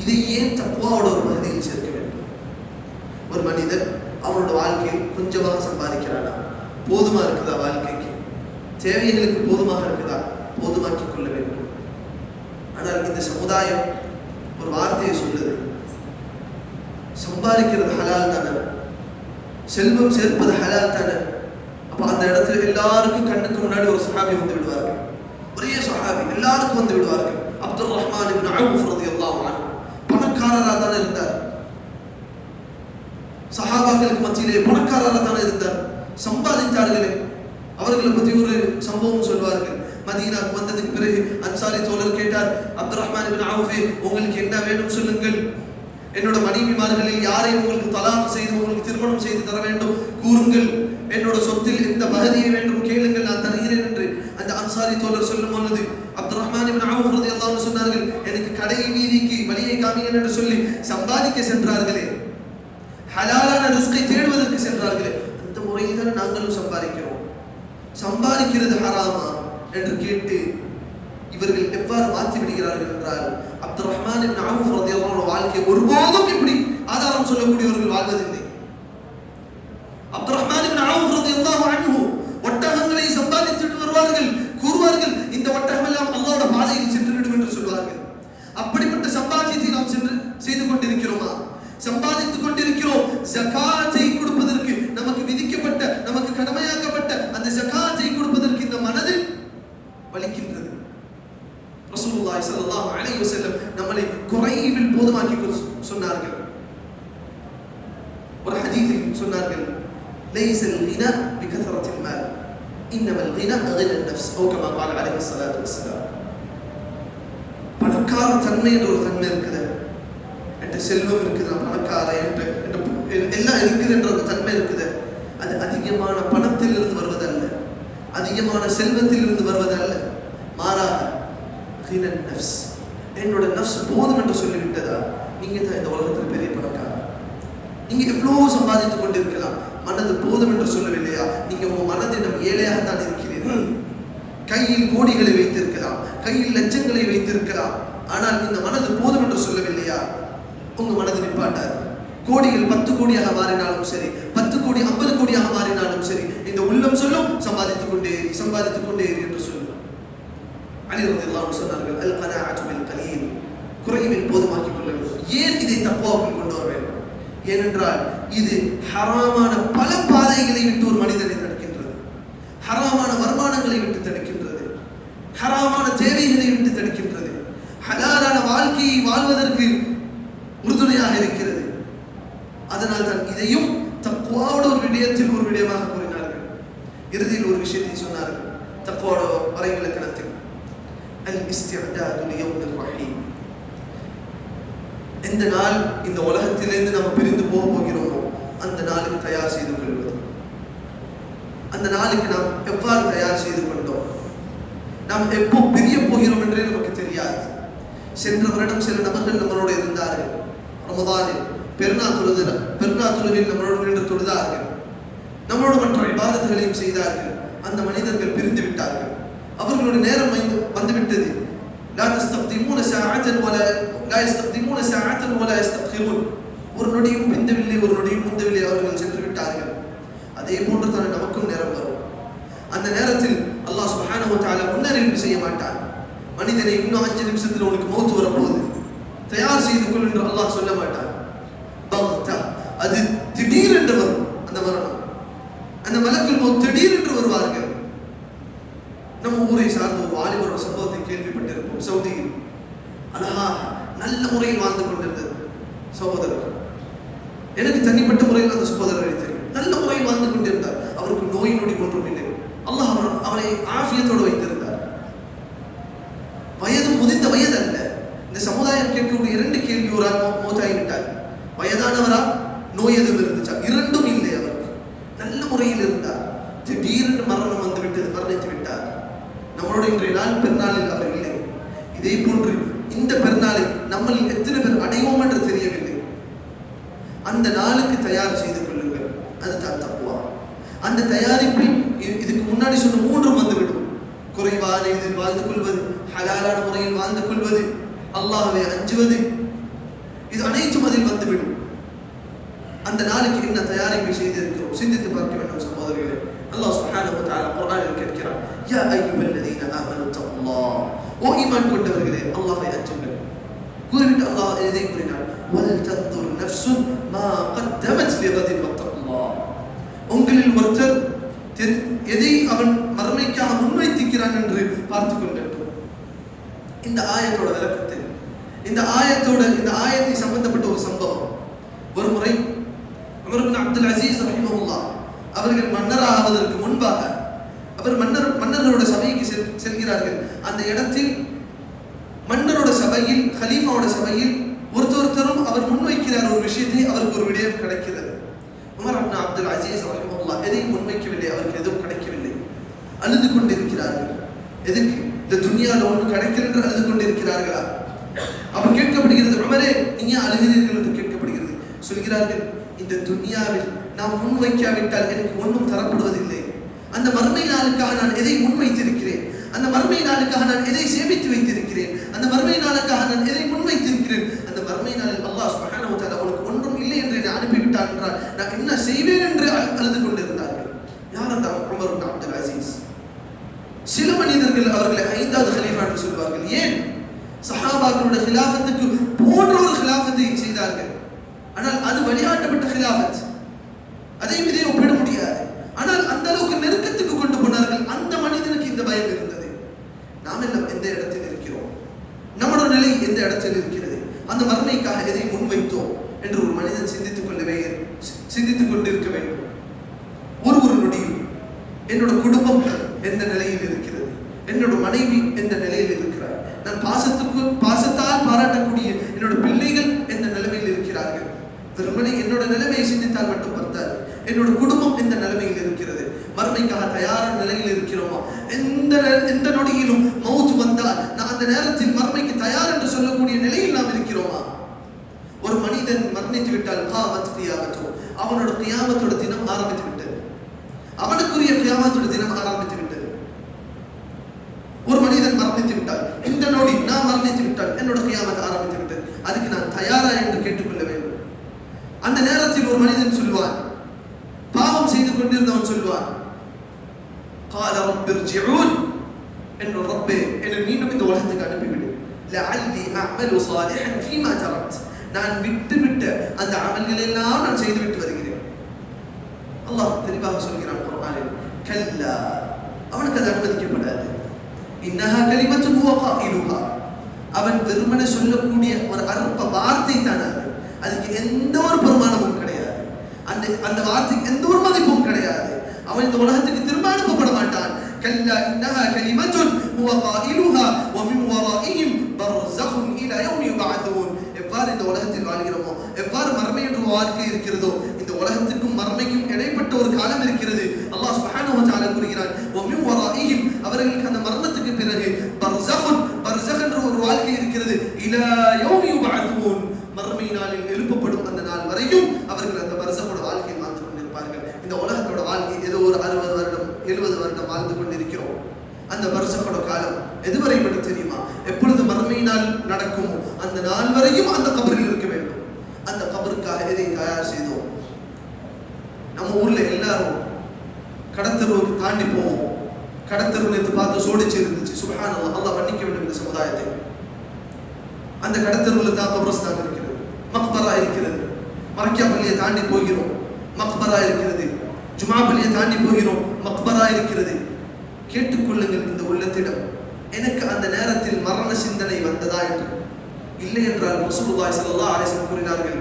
A: இதை ஏன் தக்வாவோட ஒரு பகுதியில் சேர்க்க வேண்டும்? ஒரு மனிதன் அவனோட வாழ்க்கையில் கொஞ்சமாக சம்பாதிக்கிறானா, போதுமா இருக்குதா, வாழ்க்கைக்கு தேவைகளுக்கு போதுமாக இருக்குதா, போதுமாக்கிக் கொள்ள வேண்டும். ஆனால் இந்த சமுதாயம் ஒரு வார்த்தையை சொல்லுது, சம்பாதிக்கிறது ஹலால் தானே, செல்வம் சேர்ப்பது ஹலால் தானே. அப்ப அந்த இடத்துல எல்லாருக்கும் கண்ணுக்கு முன்னாடி ஒரு சஹாபி வந்து விடுவார்கள், ஒரே சஹாபி எல்லாருக்கும் வந்து விடுவார்கள். அப்துல் ரஹ்மான் இப்னு அவுஃப் ரலியல்லாஹு அன்ஹு பணக்காரராக தானே இருந்தார், சஹாபாக்களுக்கு மத்தியிலே பணக்காரராக தானே இருந்தார், சம்பாதித்தார்களே. அவர்களை பற்றி ஒரு சம்பவம் சொல்வார்கள். மதீனாவுக்கு வந்ததுக்கு பிறகு அன்சாரி தோழர் கேட்டார், அப்துல் ரஹ்மான் இப்னு அவுஃப், உங்களுக்கு என்ன வேணும் சொல்லுங்கள், என்னோட மனைவிமார்களில் யாரை உங்களுக்கு தலாக் செய்து உங்களுக்கு திருமணம் செய்து தர வேண்டும் கூறுங்கள், என்னோட சொத்தில் எந்த பகுதியை வேண்டும் கேளுங்கள், நான் தருகிறேன் என்று அந்த அன்சாரி தோழர் சொல்லும் பொழுது அப்துல் ரஹ்மான் இப்னு அவுஃப் ரலியல்லாஹு அன்ஹு சொன்னார்கள், எனக்கு கடை வீதிக்கு வழியை காமிங்கள் என்று சொல்லி சம்பாதிக்க சென்றார்களே, ஹலாலான ரிஸ்கை தேடுவதற்கு சென்றார்களே, அந்த முறையில் தான் நாங்களும் சம்பாதிக்கிறோம். சம்பாதிக்கிறது ஹராமா என்று கேட்டு இவர்கள் எவ்வாறு மாற்றி விடுகிறார்கள் என்றால், அப்துல் ரஹ்மான் இப்னு அவுஃப் ரலியல்லாஹு அன்ஹு வாழ்க்கை ஒருபோதும் இப்படி ஆதாரம் சொல்லக்கூடியவர்கள் வாழ்வதில்லை. அப்துல் ரஹ்மான் இப்னு அவுஃப் ரலியல்லாஹு அன்ஹு ஒட்டகங்களை சம்பாதித்துட்டு வருவார்கள், கூறுவார்கள் இந்த ஒட்டகம் எல்லாம் அல்லாஹ்வுடைய பாதையில் சென்றுவிடும் என்று சொல்வார்கள். அப்படிப்பட்ட சம்பாத்தியத்தை நாம் சென்று செய்து கொண்டிருக்கிறோமா? சம்பாதித்துக் கொண்டிருக்கிறோம். ஜகாத்தை கொடுப்பதற்கு நமக்கு விதிக்கப்பட்ட, நமக்கு கடமையாக்கப்பட்ட அந்த ஜகாத்தை கொடுப்பதற்கு இந்த மனது வலிக்கின்றது. ரசூலுல்லாஹி ஸல்லல்லாஹு அலைஹி வஸல்லம் நம்மை குறைவில் போதுமாக்கி சொன்னார்கள். ஒரு ஹதீஸில் சொன்னார்கள், லைஸல் கினா பிகஸரத்தில் மால் இன்னமல் கினா கினா நஃப்ஸ் ஓ கமா قال அலைஹி ஸலாத்து வஸலாம். பணக்கார தன்மை என்ற ஒரு தன்மை இருக்குது, என்ற செல்வம் இருக்குது, பணக்கார என்ற எல்லாம் இருக்குது என்ற ஒரு தன்மை இருக்குது. அது அதிகமான பணத்தில் இருந்து வருவதல்ல, அதிகமான செல்வத்தில் இருந்து வருவதல்ல, மாறாக கினா நஃப்ஸ், என்னோட நஃப்ஸ் போதும் என்று சொல்லிவிட்டதா, நீங்க தான் இந்த உலகத்தில் பெரிய பணக்காரர். நீங்க எவ்வளவு சம்பாதித்துக் கொண்டிருக்கலாம், மனது போதும் என்று சொல்லவில்லையா? நீங்க உங்க மனதிடம் ஏழையாக தான் இருக்கிறீர்கள். கையில் கோடிகளை வைத்திருக்கலாம், கையில் லட்சங்களை வைத்திருக்கலாம், ஆனால் இந்த மனது போதும் என்று சொல்லவில்லையா? உங்க மனது நிப்பாட்டார். கோடிகள் 10 கோடியாக மாறினாலும் சரி, 10 கோடி 50 கோடியாக மாறினாலும் சரி, இந்த உள்ளம் சொல்லும் சம்பாதித்துக் கொண்டே என்று சொல்லும். அலி ரலியல்லாஹு அன்ஹு சொன்னார்கள், அல் கனாஅத்து பில் கலீல், குறைவில் போதுமாக்கிக் கொள்ள வேண்டும். ஏன் இதை தக்வாவுக்குள் கொண்டு வர வேண்டும்? ஏனென்றால் இது ஹராமான பல பாதைகளை விட்டு ஒரு மனிதனை தடுக்கின்றது, ஹராமான வருமானங்களை விட்டு தடுக்கின்றது, ஹராமான தேவைகளை விட்டு தடுக்கின்றது, ஹலாலான வாழ்க்கையை வாழ்வதற்கு உறுதுணையாக இருக்கிறது. அதனால் தான் இதையும் தக்வாவோட ஒரு விடயத்தில் ஒரு விடயமாக கூறினார்கள். இறுதியில் ஒரு விஷயத்தை சொன்னார்கள் தக்வாவோட வரைவிலக்கணத்தில், அல் இஸ்திஅதாது லியௌமிர் ரஹீம். எந்த நாள் இந்த உலகத்திலிருந்து நம்ம பிரிந்து போக போகிறோமோ அந்த நாளுக்கு தயார் செய்து கொள்வது. அந்த நாளுக்கு நாம் எவ்வாறு தயார் செய்து கொண்டோம், நாம் எப்போ பிரிய போகிறோம் என்றே நமக்கு தெரியாது. சென்ற வருடம் சில நபர்கள் நம்மளோட இருந்தார்கள், ரமதானில் பெருநாத்துலவில் நம்மளோடு நின்று தொழுதார்கள், நம்மளோட மற்ற இபாதத்துகளையும் செய்தார்கள். அந்த மனிதர்கள் பிரிந்து விட்டார்கள், அவர்களுடைய நேரம் வந்துவிட்டது. லா தஸ்தக்திமூன சாஅத்தன் வலா லா யஸ்தக்திமூன சாஅத்தன் வலா யஸ்தக்ஹிரூன். ஒரு நொடியும் பிந்தவில்லை, ஒரு நொடியும் முந்தவில்லை, அவர்கள் சென்று விட்டார்கள். அதே போன்று தான் நமக்கும் நேரம் வரும். அந்த நேரத்தில் அல்லாஹ் சுப்ஹானஹு வ தஆலா முன்னறிவிப்பு செய்ய மாட்டான். மனிதனை இன்னும் 5 நிமிஷத்தில் உனக்கு மௌத் வரப்போகுது, தயார் செய்து கொள் என்று அல்லாஹ் சொல்ல மாட்டான். அது திடீரென்று வரும். அந்த மரணம், அந்த மலக்குல் மௌத் திடீரென்று வருவார்கள். நம்ம ஊரை சார்ந்த ஒரு எனக்கு தனிப்பட்ட முறையில் அந்த சகோதரரை தெரியும். நல்ல முறையில் வாழ்ந்து கொண்டிருந்தார். அவருக்கு நோய் நொடி ஒன்றும் இல்லை. அல்லாஹ் அவரை ஆஃபியத்தோடு வைத்திருந்தார். வயது முதிர்ந்த வயது அல்ல. இந்த சமுதாயம் கேட்கக்கூடிய 2 கேள்வி. ஒரு ஆள் மௌத்தாகிவிட்டார். வயதானவரா, நோய் எதுவும் இருந்துச்சா? இரண்டும் இல்லை. அவருக்கு நல்ல முறையில் இருந்தார். திடீரென்று மரணம் வந்து விட்டது, மரணித்து விட்டார். நம்மளோட இன்றைய நாள் பெருநாளில் அவர் இல்லை. இதே போன்று இந்த பெருநாளை நம்மளில் எத்தனை பேர் அடைவோம் என்று தெரியவில்லை. அந்த நாளுக்கு தயார் செய்து கொள்ளுங்கள். அதுதான் தக்வா. அந்த தயாரிப்பில் இதுக்கு முன்னாடி சொன்ன 3 வந்துவிடும். குறைவான இதில் வாழ்ந்து கொள்வது, ஹலாலான முறையில் வாழ்ந்து கொள்வது, அல்லாஹ்வை அஞ்சுவது, இது அனைத்தும் அதில் வந்துவிடும். அந்த நாளுக்கு என்ன தயாரிப்பை செய்திருக்கிறோம் சிந்தித்து பார்க்க வேண்டும் சகோதரர்களே. அல்லாஹ் சுப்ஹானஹு வ தஆலா குர்ஆனில் கேட்கிறார், யா அய்யுஹல்லதீன ஆமனு தக்குல்லாஹ், ஓ ஈமான் கொண்டவர்களே அல்லாஹ்வை அஞ்சுங்கள். கூறிவிட்டு அல்லாஹ் எதை கூறினார்? வல் தன்துர் நஃப்சுன் மா கத்தமத் லிகதின் வத்தக்குல்லாஹ். உங்களில் ஒருத்தர் எதை அவன் மறுமைக்காக முன்வைத்திருக்கிறான் என்று பார்த்துக் கொண்டிருக்கிறோம். இந்த ஆயத்தோட விளக்கத்தில் இந்த ஆயத்தை சம்பந்தப்பட்ட ஒரு சம்பவம். ஒரு முறை உமர் இப்னு அப்துல் அசீஸ் ரஹிமஹுல்லாஹ் அவர்கள் மன்னராவதற்கு முன்பாக அவர் மன்னர்களோட சபைக்கு செல்கிறார்கள். அந்த இடத்தில் மன்னரோட சபையில், கலீஃபாவோட சபையில் ஒருத்தரும் அவர் முன்வைக்கிறார் ஒரு விஷயத்தை, அவருக்கு ஒரு விடயம் கிடைக்கிறது. உமர் இப்னு அப்துல் அசீஸ் ரஹிமஹுல்லாஹ் எதையும் முன்வைக்கவில்லை, அவருக்கு எதுவும் கிடைக்கவில்லை. அழுது கொண்டிருக்கிறார்கள். எதுக்கு? இந்த துன்யால ஒன்று கிடைக்கிறது அழுது கொண்டிருக்கிறார்களா? அப்ப கேட்கப்படுகிறது, உமரே நீங்க அழுகிறீர்கள் என்று கேட்கப்படுகிறது. சொல்கிறார்கள், இந்த துன்யாவில் நாம் முன்வைக்காவிட்டால் எனக்கு ஒன்றும் தரப்படுவதில்லை. அந்த மறுமை நாளுக்காக நான் எதை முன்வைத்திருக்கிறேன், அந்த மறுமை நாளுக்காக நான் எதை சேமித்து வைத்திருக்கிறேன், அந்த மறுமை நாளுக்காக நான் எதை முன்வைத்திருக்கிறேன், அந்த மறுமை நாளில் அல்லாஹ் சுப்ஹானஹு வ தஆலா உனக்கு ஒன்றும் இல்லை என்று என்னை அனுப்பிவிட்டான் என்றால் நான் என்ன செய்வேன் என்று அழுது கொண்டிருந்தார்கள். யார் அந்த உமர் இப்னு அப்துல் அசீஸ்? சில மனிதர்கள் அவர்களை 5வது கலீஃபா என்று சொல்வார்கள். ஏன்? சஹாபாக்களுடைய கிலாஃபத்துக்கு போன்ற ஒரு கிலாஃபத்தை செய்தார்கள். ஆனால் அது வழிகாட்டப்பட்ட கிலாஃபத், அதையும் இதை ஒப்பிட முடியாது. ஆனால் அந்த அளவுக்கு நெருக்கத்துக்கு கொண்டு போனார்கள். அந்த மனிதனுக்கு இந்த பயம் இருந்தது. நாம் எல்லாம் எந்த இடத்தில் இருக்கிறோம், நம்மளோட நிலை எந்த இடத்தில் இருக்கிறது, அந்த மறுமைக்காக எதை முன்வைத்தோம் என்று ஒரு மனிதன் சிந்தித்துக் கொண்டிருக்க வேண்டும். ஒரு நொடியும் என்னோட குடும்பம் எந்த நிலையில் இருக்கிறது, என்னோட மனைவி எந்த நிலையில் இருக்கிறார், நான் பாசத்தால் பாராட்டக்கூடிய என்னோட பிள்ளைகள் எந்த நிலைமையில் இருக்கிறார்கள். வெறுமனே என்னோட நிலைமையை சிந்தித்தால் மட்டும் பார்த்தால் என்னோட குடும்பம் எந்த நிலைமையில் இருக்கிறது, மறுமைக்காக தயாரான நிலையில் இருக்கிறோமா, எந்த நொடியிலும் மௌத் வந்தால் நான் அந்த நேரத்தில் மறுமைக்கு தயார் என்று சொல்லக்கூடிய நிலையில் நாம் இருக்கிறோமா? ஒரு மனிதன் மரணித்து விட்டால் காமத் கியாமத்து, அவனோட கியாமத்தோட தினம் ஆரம்பித்து விட்டது. அவனுக்குரிய கியாமத்தோட தினம் ஆரம்பித்து விட்டது. ஒரு மனிதன் மரணித்து விட்டால், இந்த நொடி நான் மரணித்து விட்டால் என்னோட கியாமத் ஆரம்பித்து விட்டது, அதுக்கு நான் தயாரா என்று கேட்டுக்கொள்ள வேண்டும். அந்த நேரத்தில் ஒரு மனிதன் சொல்வான், பாவம் செய்து கொண்டிருந்தவன் சொல்வான், قال رب ارجعون, என்னோட ரப்பே என்னை மீண்டும் இந்த உலகத்துக்கு அனுப்பிவிடு, لعلي اعمل صالحا فيما تركت, நான் விட்டுவிட்ட அந்த அமல்களை எல்லாம் நான் செய்துவிட்டு வருகிறேன். அல்லாஹ் தெளிவாக சொல்கிறான் குர்ஆனில், கல்லா, அவனுக்கு அது அனுமதிக்கப்படாது. இன்னஹா கலிமத்துன் ஹுவ காயிலுஹா, அவன் வெறுமனே சொல்லக்கூடிய ஒரு அற்ப வார்த்தை தான் அது. அதுக்கு எந்த ஒரு பெருமானமும் கிடையாது, அந்த வார்த்தைக்கு எந்த ஒரு மதிப்பும் கிடையாது. அவன் இந்த உலகத்துக்கு திரும்ப அனுப்பப்பட மாட்டான். கல்லா இன்னஹா கலிமத்துன் ஹுவ காயிலுஹா வ மின் வராஇஹிம் பர்ஸஹுன் இலா யௌமி யுபஅஸூன். எவ்வாறு இந்த உலகத்தில் வாழ்கிறோமோ, எவ்வாறு மறுமை என்ற வாழ்க்கை இருக்கிறதோ, இந்த உலகத்துக்கும் மறுமைக்கும் இடைப்பட்ட ஒரு காலம் இருக்கிறது. அல்லாஹ் சுப்ஹானஹு வ தஆலா கூறுகிறான், வ மின் வராஇஹிம், அவர்களுக்கு அந்த மரணத்துக்கு பிறகு பர்ஸஹ் என்ற ஒரு வாழ்க்கை இருக்கிறது. இலா யௌமி யுபஅஸூன், மறுமை நாளில் எழுப்பப்படும் அந்த நாள் வரையும் அவர்கள் அந்த பர்ஸஹோட வாழ்க்கையை வாழ்ந்து கொண்டிருப்பார்கள். இந்த உலகத்தோட வாழ்க்கை ஏதோ ஒரு 60 வருடம் 70 வருடம் வாழ்ந்து கொண்டிருக்கிறோம். அந்த பர்ஸஹோட காலம் எதுவரை மட்டும் தெரியுமா? எப்பொழுது மறுமை நாள் நடக்குமோ அந்த நாள் வரையும் அந்த கபரில் இருக்க வேண்டும். அந்த கபருக்காக எதை தயார் செய்தோம்? நம்ம ஊர்ல எல்லாரும் கடத்தருவுக்கு தாண்டி போவோம். கடத்தரு நேற்று பார்த்து சோடிச்சு இருந்துச்சு. சுப்ஹானல்லாஹ், அல்லாஹ் மன்னிக்க வேண்டும் இந்த சமுதாயத்தை. அந்த கடத்தருவுல தான் கபரஸ்தான் இருக்கிறது, மக்பரா இருக்கிறது. மக்கியா பள்ளியை தாண்டி போகிறோம், மக்பரா இருக்கிறது. ஜுமா பள்ளியை தாண்டி போகிறோம், மக்பரா இருக்கிறது. கேட்டுக்கொள்ளுங்கள் இந்த உள்ளத்திடம், எனக்கு அந்த நேரத்தில் மரண சிந்தனை வந்ததா என்று. இல்லை என்றால் ரசூலுல்லாஹி ஸல்லல்லாஹு அலைஹி வஸல்லம் கூறினார்கள்,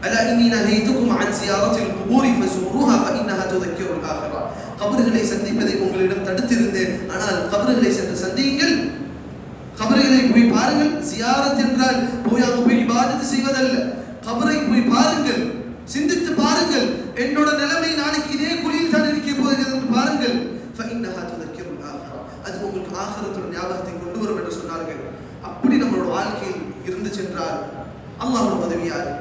A: அலா இன்னி நஹைதுக்கும் அன் ஜியாரத்தில் குபூரி ஃபஸூருஹா ஃபஇன்னஹா துذكرுல் ஆகிரா. கபர்களை சந்திப்பதை உங்களிடம் தடுத்திருந்தேன், ஆனால் கபர்களை சென்று சந்தியுங்கள். கபர்களை போய் பாருங்கள். ஜியாரத் என்றால் போய் அங்கு போய் இபாதத் செய்வதல்ல. கபரை போய் பாருங்கள், சிந்தித்து பாருங்கள், என்னோட நிலைமை நாளைக்கு இதே குழியில் தான் இருக்க போகிறது என்று பாருங்கள். ஃபஇன்னஹா துذكرுல் ஆகிரா, அது உங்களுக்கு ஆகிரத்துடைய ஞாபகத்தை கொண்டு வரும் என்று சொன்னார்கள். அப்படி நம்மளோட வாழ்க்கையில் இருந்து சென்றால் அல்லாஹ்வுடைய உதவியால்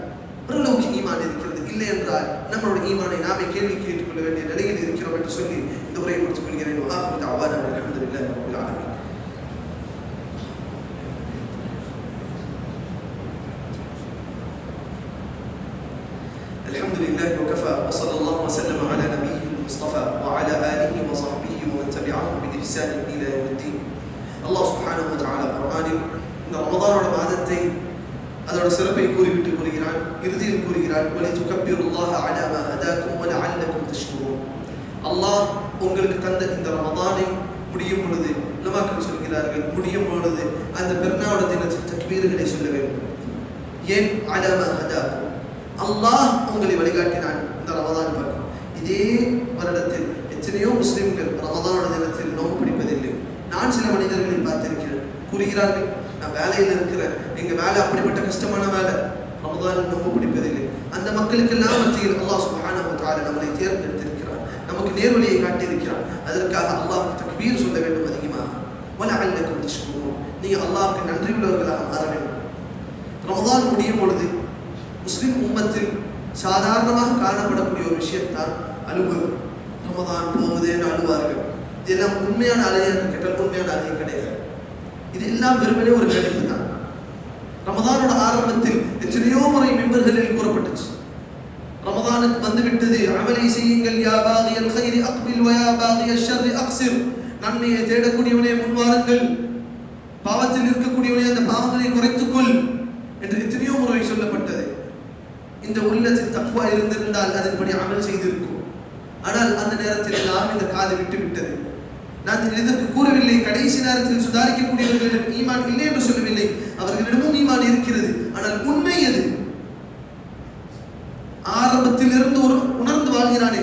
A: ஓரளவுக்கு ஈமான் இருக்கிறது. இல்லை என்றால் நம்மளோட ஈமானை நாமே கேள்வி கேட்டுக்கொள்ள வேண்டிய நிலையில் இருக்கிறோம் என்று சொல்லி இந்த உரையை முடித்துக் கொள்கிறேன். ஆகிரு தஅவானா அல்ஹம்துலில்லாஹி ரப்பில் ஆலமீன். அல்ஹம்துலில்லாஹி வகஃபா வஸல்லல்லாஹு வஸல்லம அலா நபிய்யில் முஸ்தஃபா வஅலா ஆலிஹி வஸஹ்பிஹி வமன் தபிஅஹும் பிஇஹ்சானின் இலா யௌமித்தீன். அல்லாஹ் சுப்ஹானஹு வ தஆலா குர்ஆனில் இந்த ரமதானோட மாதத்தை அதோட சிறப்பை கூறிவிட்டு கூறுகிறான். இறுதியில் கூறுகிறான், வலிதுகப்பிருல்லாஹ அலா மா ஹதாக்கும் வ லஅல்லக்கும் தஷ்குரூன். அல்லாஹ் உங்களுக்கு தந்த இந்த ரமதானை முடியும் பொழுது உலமாக்கள் சொல்கிறார்கள், முடியும் பொழுது அந்த பெருநாள் தினத்தில் தக்பீர்களை சொல்ல வேண்டும். ஏன்? அலா மா ஹதாக்கும், அல்லாஹ் உங்களை வழிகாட்டினான் இந்த ரமதான் பக்கம். இதே வருடத்தில் எத்தனையோ முஸ்லிம்கள் ரமதானோட தினத்தில் நோன்பு பிடிப்பதில்லை. நான் சில மனிதர்களை பார்த்திருக்கிறேன், கூறுகிறார்கள், நான் வேலையில் இருக்கிறேன், எங்க வேலை அப்படிப்பட்ட கஷ்டமான வேலை, ரமதானில் நோன்பு பிடிப்பதில்லை. அந்த மக்களுக்கெல்லாம் மத்தியில் அல்லாஹ் சுப்ஹானஹு வ தஆலா நம்மளை தேர்ந்தெடுத்திருக்கிறார், நமக்கு நேர்வழியை காட்டியிருக்கிறார். அதற்காக அல்லாஹ் தக்பீர் சொல்ல வேண்டும் அதிகமாக. வலஅல்லக்கும் தஷ்குரூன், நீங்க அல்லாஹ்வுக்கு நன்றி உள்ளவர்களாக மாற வேண்டும். ரமதான் முடியும் பொழுது முஸ்லிம் உம்மத்தில் சாதாரணமாக காணப்படக்கூடிய ஒரு விஷயத்தான் அழுவது. ரமதான் போவதேன்னு அழுவார்கள். இதெல்லாம் உண்மையான அலையை கேட்டால் உண்மையான அலையை கிடையாது. இது எல்லாம் வெறுமனே ஒரு நடிப்பு தான். ரமதானோட ஆரம்பத்தில் எத்தனையோ முறை மிம்பர்களில் கூறப்பட்டுச்சு, ரமதானுக்கு வந்துவிட்டது, அமலை செய்யுங்கள், யா பாகியல் கைரி அக்பில் வ யா பாகியல் ஷர்ரி அக்ஸிர், நன்மையை தேடக்கூடியவனே முன்வாருங்கள், பாவத்தில் இருக்கக்கூடியவனே அந்த பாவங்களை குறைத்துக்கொள் என்று எத்தனையோ முறை சொல்லப்பட்டது. இந்த உள்ளத்தில் தக்வா இருந்திருந்தால் அதன்படி அமல் செய்திருக்கும். ஆனால் அந்த நேரத்தில் நாம் இந்த காதை விட்டு விட்டது. நான் இதற்கு கூறவில்லை கடைசி நேரத்தில் சுதாரிக்கக்கூடியவர்களிடம் ஈமான் இல்லை என்று சொல்லவில்லை, அவர்களிடமும் ஈமான் இருக்கிறது. ஆனால் உண்மை எது? ஆரம்பத்தில் இருந்து உணர்ந்து வாழ்கிறானே,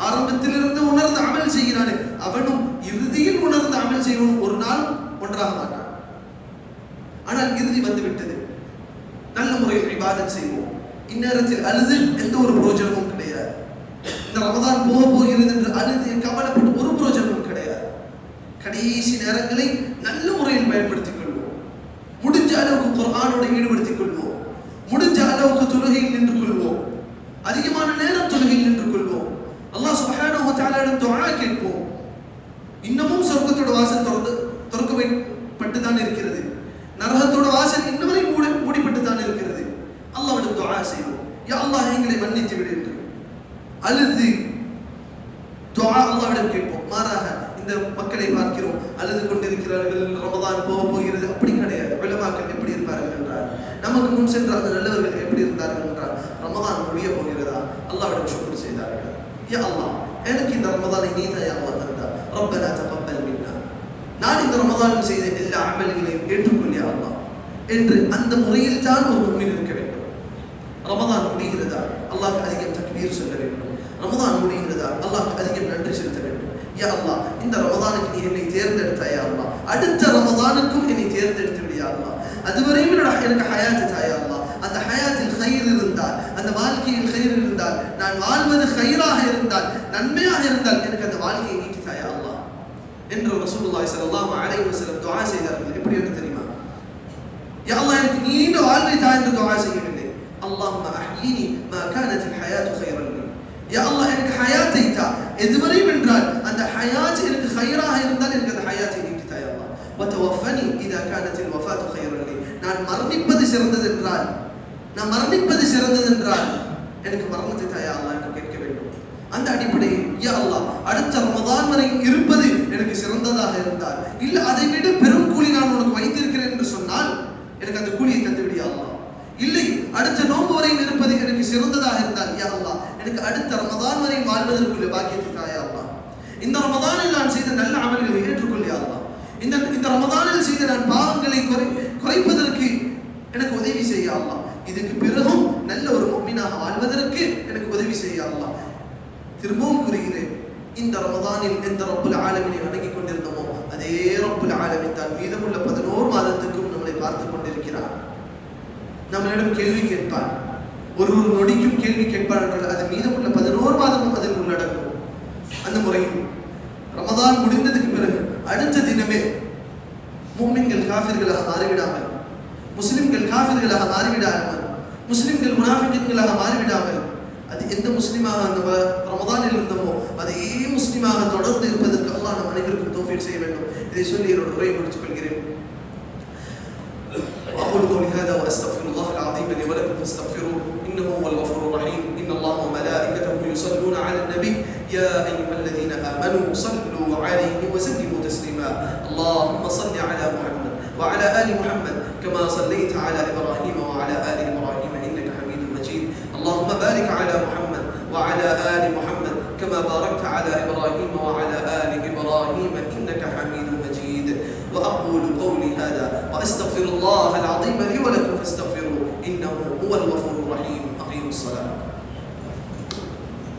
A: ஆரம்பத்தில் இருந்து உணர்ந்து அமல் செய்கிறானே, அவனும் இறுதியில் உணர்ந்து அமல் செய்வனும் ஒரு நாள் ஒன்றாக மாட்டான். ஆனால் இறுதி வந்துவிட்டது, நல்ல முறையில் இபாதத் செய்வோம். இந்நேரத்தில் அழுது எந்த ஒரு பிரயோஜனமும் கிடையாது. இந்த ரமதான் போக போகிறது என்று அழுது கவலைப்பட்டு ஒரு பிரயோஜனமும் கிடையாது. கடைசி நேரங்களை நல்ல முறையில் பயன்படுத்திக் கொள்வோம். முடிஞ்ச அளவுக்கு குர்ஆனோட ஈடுபடுத்திக் கொள்வோம். முடிஞ்ச அளவுக்கு தொழுகையில் நின்று கொள்வோம். அதிகமான நேரம் தொழுகையில் நின்று கொள்வோம். அல்லாஹ் சுப்ஹானஹு வ தஆலாவிடம் துஆ கேட்போம். இன்னமும் சொர்க்கத்தோட வாசல் திறக்கப்பட்டு தான் இருக்கிறது, நரகத்தோட வாசல் இன்னும் வரை மூடிப்பட்டு தான் இருக்கிறது. அல்லாஹ்விடம் துஆ செய்வோம், யா அல்லாஹ் எங்களை மன்னித்து விடு என்று அழுது துஆ அல்லாஹ்விடம் கேட்போம். மாறாக இந்த மக்களை பார்க்கிறோம், அழுது கொண்டிருக்கிறார்கள், ரமதான் போக போகிறது. அப்படி கிடையாது. உலமாக்கள் எப்படி இருப்பார்கள் என்றால், நமக்கு முன் சென்ற அந்த நல்லவர்கள் எப்படி இருந்தார்கள் என்றால், ரமதான் முடிய போகிறதா, அல்லாஹ்விடம் ஷுக்ர் செய்தார்கள். யா அல்லாஹ், எனக்கு இந்த ரமதானை நீ தான் யா அல்லாஹ் தந்தா, ரப்பனா தகப்பல் மின்னா, நான் இந்த ரமதானில் செய்த எல்லா அமல்களையும் ஏற்றுக்கொள் யா அல்லாஹ் என்று அந்த முறையில் தான் ஒரு முஃமின் இருக்க வேண்டும். ரமதான் முடிகிறதா, அல்லாஹ்க்கு அதிகம் தக்பீர் சொல்ல வேண்டும். ரமதான் முடிகிறதா, அல்லாஹ்க்கு அதிகம் நன்றி செலுத்த வேண்டும். யா அல்லாஹ், இந்த ரமதானுக்கு நீ என்னை தேர்ந்தெடுத்தாய் யா அல்லாஹ், அடுத்த ரமதானுக்கும் என்னை தேர்ந்தெடுத்து விடு யா அல்லாஹ், அதுவரையும் எனக்கு ஹயாத் தாய் யா அல்லாஹ், அந்த ஹயாத்தில் கைர் இருந்தால், அந்த வாழ்க்கையில் கைர் இருந்தால், நான் வாழ்வது கைராக இருந்தால், நன்மையாக இருந்தால் எனக்கு அந்த வாழ்க்கையை நீட்டி தாய் யா அல்லாஹ் என்று ரசூலுல்லாஹி ஸல்லல்லாஹு அலைஹி வஸல்லம் துஆ செய்தார்கள். எப்படி என்று தெரியுமா? யா அல்லாஹ், எனக்கு நீண்ட வாழ்வை தாய் என்று துஆ செய்யவில்லை. அல்லாஹும்ம அஹ்யினி மா கானத் அல் ஹயாத்து கைரன் லி, யா அல்லாஹ் எனக்கு ஹயாத்தை தா, எதுவரையும் என்றால் அந்த ஹயாத் எனக்கு கைராக இருந்தால் எனக்கு அந்த ஹயாத்தை நீட்டி தாய் யா அல்லாஹ். வதவஃபனி இதா கானத் அல் வஃபாத்து கைரன் லி, நான் மரணிப்பது சிறந்தது என்றால், நான் மரணிப்பது சிறந்தது என்றால் எனக்கு மரணத்தை தாய் யா அல்லாஹ் என்று கேட்க வேண்டும். அந்த அடிப்படையில் யா அல்லாஹ், அடுத்த ரமதான் வரை இருப்பது எனக்கு சிறந்ததாக இருந்தால், இல்ல அதை விட பெரும் கூலி நான் உனக்கு வைத்திருக்கிறேன் என்று சொன்னால் எனக்கு அந்த கூலியை தந்துவிடு யா அல்லாஹ். இல்லை, அடுத்த நோன்பு வரையில் இருப்பது எனக்கு சிறந்ததாக இருந்தால், யா அல்லாஹ், எனக்கு அடுத்த ரமதான் வரை வாழ்வதற்குள்ள பாக்கியத்தை தா யா அல்லாஹ். இந்த ரமதானில் நான் செய்த நல்ல அமல்களை ஏற்றுக்கொள் யா அல்லாஹ். இந்த ரமதானில் செய்த நான் பாவங்களை குறைப்பதற்கு எனக்கு உதவி செய்ய அல்லாஹ். இதுக்கு பிறகும் நல்ல ஒரு முஃமினாக வாழ்வதற்கு எனக்கு உதவி செய்ய அல்லாஹ். திரும்பவும் கூறுகிறேன், இந்த ரமதானில் எந்த ரப்புல் ஆலமீனை வணங்கிக் கொண்டிருந்தோமோ அதே ரப்புல் ஆலமீன் தான் மீதமுள்ள 11 மாதத்துக்கும் நம்மளை பார்த்துக் கொண்டிருக்கிறார். நம்மளிடம் கேள்வி கேட்பார். ஒரு நொடிக்கும் கேள்வி கேட்பார் என்றால் அது மீதமுள்ள 11 மாதமும் அதில் உள்ளடங்கும். அந்த முறையில் ரமதான் முடிந்ததுக்கு பிறகு அடுத்த தினமே முஃமின்கள் காஃபிர்களாக மாறிவிடாமல், முஸ்லிம்கள் காஃபிர்களாக மாறிவிடாமல், முஸ்லிம்கள் முனாஃபிகீன்களாக மாறிவிடாமல், அது எந்த முஸ்லிமாக அந்த ரமதானில் இருந்தோமோ அதே முஸ்லிமாக தொடர்ந்து இருப்பதற்கு அல்லாஹ் நம் அனைவருக்கும் தௌஃபீக் செய்ய வேண்டும். இதை சொல்லி என்னோட உரையை முடித்துக் கொள்கிறேன். أقول قولي هذا وأستغفر الله العظيم لي ولكم فاستغفروه إنه هو الغفور الرحيم. إن الله وملائكته يصلون على النبي يا أيها الذين آمنوا صلوا عليه وسلموا تسليما. اللهم صل على محمد وعلى آل محمد كما صليت على إبراهيم وعلى آل إبراهيم إنك حميد مجيد. اللهم بارك على محمد وعلى آل محمد كما باركت على إبراهيم وعلى آل إبراهيم إنك حميد مجيد. وأقول قولي هذا وأستغفر الله العظيم لي